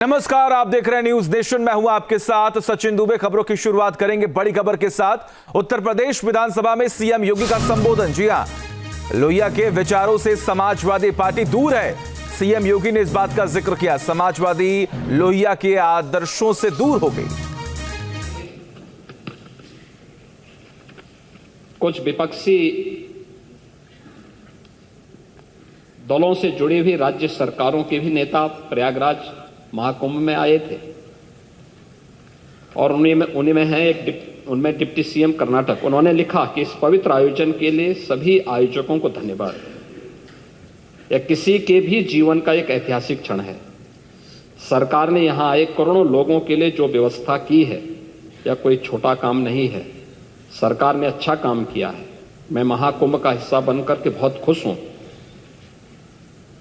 नमस्कार, आप देख रहे हैं न्यूज नेशन। मैं हूं आपके साथ सचिन दुबे। खबरों की शुरुआत करेंगे बड़ी खबर के साथ। उत्तर प्रदेश विधानसभा में सीएम योगी का संबोधन। जी हां, लोहिया के विचारों से समाजवादी पार्टी दूर है। सीएम योगी ने इस बात का जिक्र किया। समाजवादी लोहिया के आदर्शों से दूर हो गई। कुछ विपक्षी दलों से जुड़ी हुई राज्य सरकारों के भी नेता प्रयागराज महाकुंभ में आए थे और उन्हीं में है उनमें डिप्टी सीएम कर्नाटक। उन्होंने लिखा कि इस पवित्र आयोजन के लिए सभी आयोजकों को धन्यवाद। यह किसी के भी जीवन का एक ऐतिहासिक क्षण है। सरकार ने यहां आए करोड़ों लोगों के लिए जो व्यवस्था की है, यह कोई छोटा काम नहीं है। सरकार ने अच्छा काम किया है। मैं महाकुंभ का हिस्सा बनकर के बहुत खुश हूं।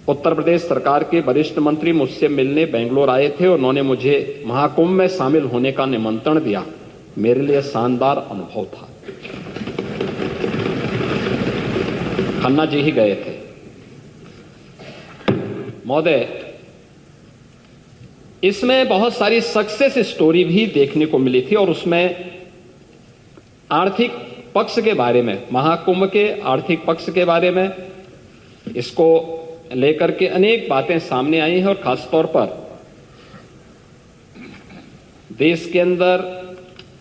उत्तर प्रदेश सरकार के वरिष्ठ मंत्री मुझसे मिलने बेंगलोर आए थे। उन्होंने मुझे महाकुंभ में शामिल होने का निमंत्रण दिया। मेरे लिए शानदार अनुभव था। खन्ना जी ही गए थे। महोदय, इसमें बहुत सारी सक्सेस स्टोरी भी देखने को मिली थी और उसमें आर्थिक पक्ष के बारे में, महाकुंभ के आर्थिक पक्ष के बारे में इसको लेकर के अनेक बातें सामने आई हैं और खासतौर पर देश के अंदर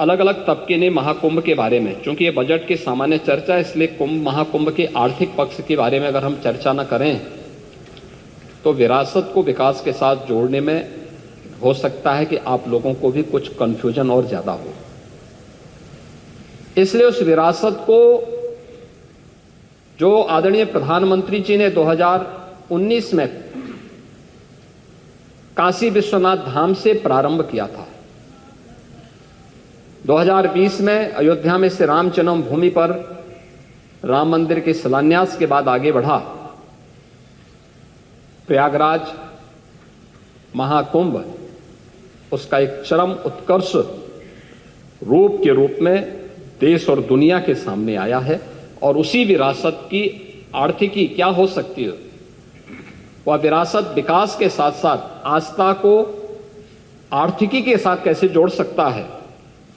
अलग अलग तबके ने महाकुंभ के बारे में, क्योंकि ये बजट की सामान्य चर्चा है, इसलिए महाकुंभ के आर्थिक पक्ष के बारे में अगर हम चर्चा न करें तो विरासत को विकास के साथ जोड़ने में हो सकता है कि आप लोगों को भी कुछ कंफ्यूजन और ज्यादा हो। इसलिए उस विरासत को जो आदरणीय प्रधानमंत्री जी ने 2019 में काशी विश्वनाथ धाम से प्रारंभ किया था, 2020 में अयोध्या में से राम जन्मभूमि पर राम मंदिर के शिलान्यास के बाद आगे बढ़ा। प्रयागराज महाकुंभ उसका एक चरम उत्कर्ष रूप के रूप में देश और दुनिया के सामने आया है। और उसी विरासत की आर्थिकी क्या हो सकती है, वह विरासत विकास के साथ साथ आस्था को आर्थिकी के साथ कैसे जोड़ सकता है,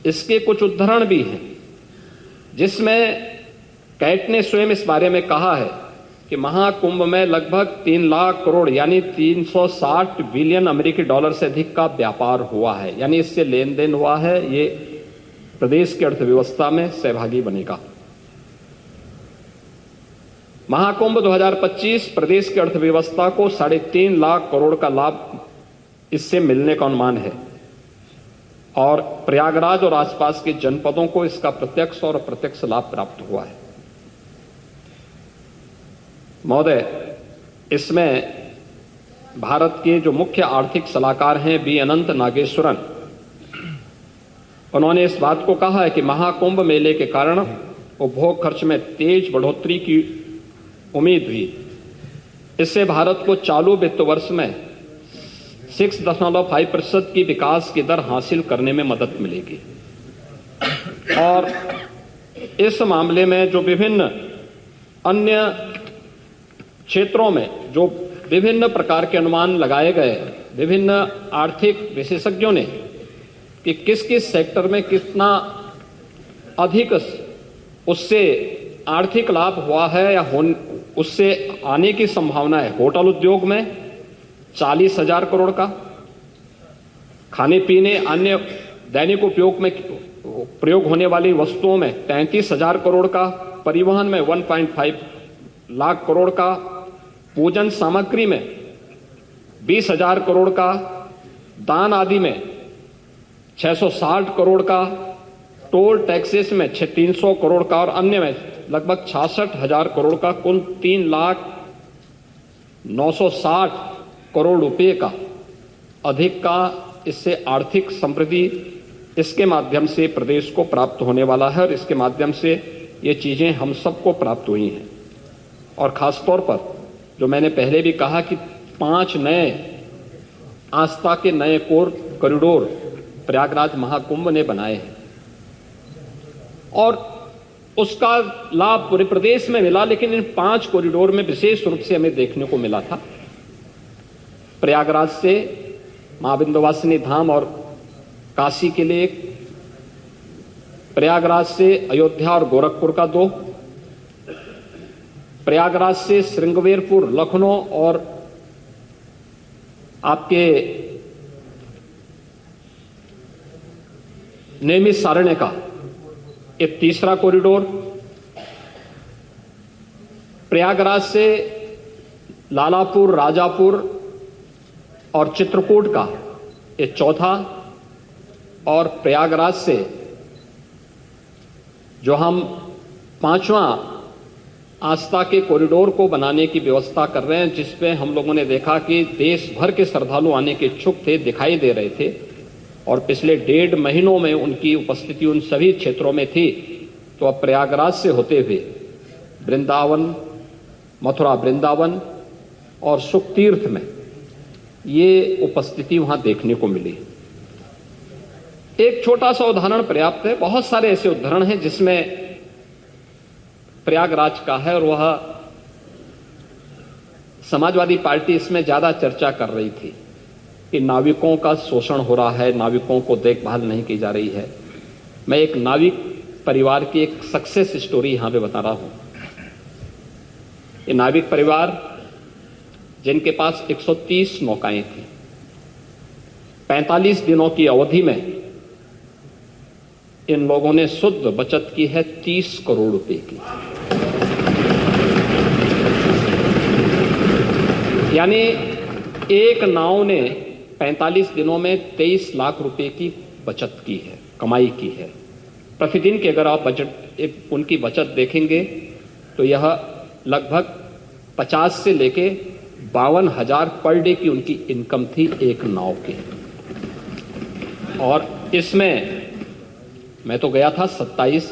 इसके कुछ उदाहरण भी हैं, जिसमें कैट ने स्वयं इस बारे में कहा है कि महाकुंभ में लगभग 3 लाख करोड़ यानी 360 बिलियन अमेरिकी डॉलर से अधिक का व्यापार हुआ है, यानी इससे लेन देन हुआ है। ये प्रदेश की अर्थव्यवस्था में सहभागी बनेगा। महाकुंभ 2025 प्रदेश की अर्थव्यवस्था को 3.5 लाख करोड़ का लाभ इससे मिलने का अनुमान है और प्रयागराज और आसपास के जनपदों को इसका प्रत्यक्ष और अप्रत्यक्ष लाभ प्राप्त हुआ है। महोदय, इसमें भारत के जो मुख्य आर्थिक सलाहकार हैं बी अनंत नागेश्वरन, उन्होंने इस बात को कहा है कि महाकुंभ मेले के कारण उपभोग खर्च में तेज बढ़ोतरी की उम्मीद हुई। इससे भारत को चालू वित्त वर्ष में 6.5% की विकास की दर हासिल करने में मदद मिलेगी। और इस मामले में जो विभिन्न अन्य क्षेत्रों में जो विभिन्न प्रकार के अनुमान लगाए गए, विभिन्न आर्थिक विशेषज्ञों ने कि किस किस सेक्टर में कितना अधिक उससे आर्थिक लाभ हुआ है या उससे आने की संभावना है। होटल उद्योग में 40,000 करोड़ का, खाने पीने अन्य दैनिक उपयोग में प्रयोग होने वाली वस्तुओं में 33,000 करोड़ का, परिवहन में 1.5 लाख करोड़ का, पूजन सामग्री में 20,000 करोड़ का, दान आदि में 660 करोड़ का, टोल टैक्सेस में 300 करोड़ का और अन्य में लगभग 66,000 करोड़ का, कुल 3,960 करोड़ रुपए का अधिक का इससे आर्थिक समृद्धि इसके माध्यम से प्रदेश को प्राप्त होने वाला है और इसके माध्यम से ये चीजें हम सबको प्राप्त हुई हैं। और खासतौर पर जो मैंने पहले भी कहा कि 5 नए आस्था के नए कॉरिडोर प्रयागराज महाकुंभ ने बनाए हैं और उसका लाभ पूरे प्रदेश में मिला, लेकिन इन 5 कॉरिडोर में विशेष रूप से हमें देखने को मिला था प्रयागराज से मां विंध्यवासिनी धाम और काशी के लिए एक, प्रयागराज से अयोध्या और गोरखपुर का 2, प्रयागराज से श्रृंगवेरपुर, लखनऊ और आपके नेमिष सारण्य का एक 3रा कॉरिडोर, प्रयागराज से लालापुर, राजापुर और चित्रकूट का एक 4था, और प्रयागराज से जो हम 5वां आस्था के कॉरिडोर को बनाने की व्यवस्था कर रहे हैं, जिसमें हम लोगों ने देखा कि देश भर के श्रद्धालु आने के इच्छुक थे, दिखाई दे रहे थे, और पिछले 1.5 महीनों में उनकी उपस्थिति उन सभी क्षेत्रों में थी। तो अब प्रयागराज से होते हुए वृंदावन, मथुरा वृंदावन और सुख तीर्थ में ये उपस्थिति वहां देखने को मिली। एक छोटा सा उदाहरण पर्याप्त है, बहुत सारे ऐसे उदाहरण हैं जिसमें प्रयागराज का है, और वह समाजवादी पार्टी इसमें ज्यादा चर्चा कर रही थी कि नाविकों का शोषण हो रहा है, नाविकों को देखभाल नहीं की जा रही है। मैं एक नाविक परिवार की एक सक्सेस स्टोरी यहां पे बता रहा हूं। ये नाविक परिवार जिनके पास 130 नौकाएं थी, 45 दिनों की अवधि में इन लोगों ने शुद्ध बचत की है 30 करोड़ रुपए की। यानी एक नाव ने 45 दिनों में 23 लाख रुपए की बचत की है, कमाई की है। प्रतिदिन की अगर आप उनकी बचत देखेंगे तो यह लगभग 50 से लेके 52,000 पर डे की उनकी इनकम थी एक नाव की। और इसमें मैं तो गया था 27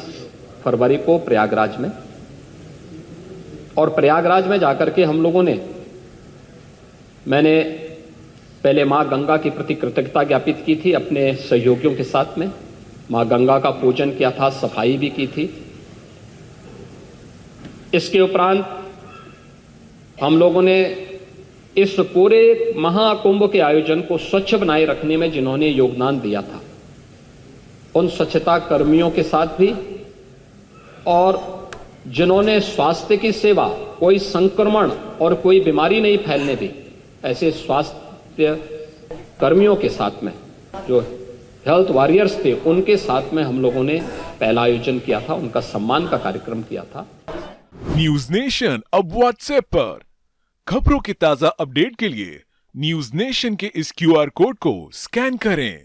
फरवरी को प्रयागराज में, और प्रयागराज में जाकर के हम लोगों ने, मैंने पहले मां गंगा के प्रति कृतज्ञता ज्ञापित की थी अपने सहयोगियों के साथ में, मां गंगा का पूजन किया था, सफाई भी की थी। इसके उपरांत हम लोगों ने इस पूरे महाकुंभ के आयोजन को स्वच्छ बनाए रखने में जिन्होंने योगदान दिया था, उन स्वच्छता कर्मियों के साथ भी, और जिन्होंने स्वास्थ्य की सेवा, कोई संक्रमण और कोई बीमारी नहीं फैलने दी, ऐसे स्वास्थ्य कर्मियों के साथ में, जो हेल्थ वॉरियर्स थे, उनके साथ में हम लोगों ने पहला आयोजन किया था, उनका सम्मान का कार्यक्रम किया था। न्यूज नेशन अब व्हाट्सएप पर खबरों के ताजा अपडेट के लिए न्यूज नेशन के इस QR कोड को स्कैन करें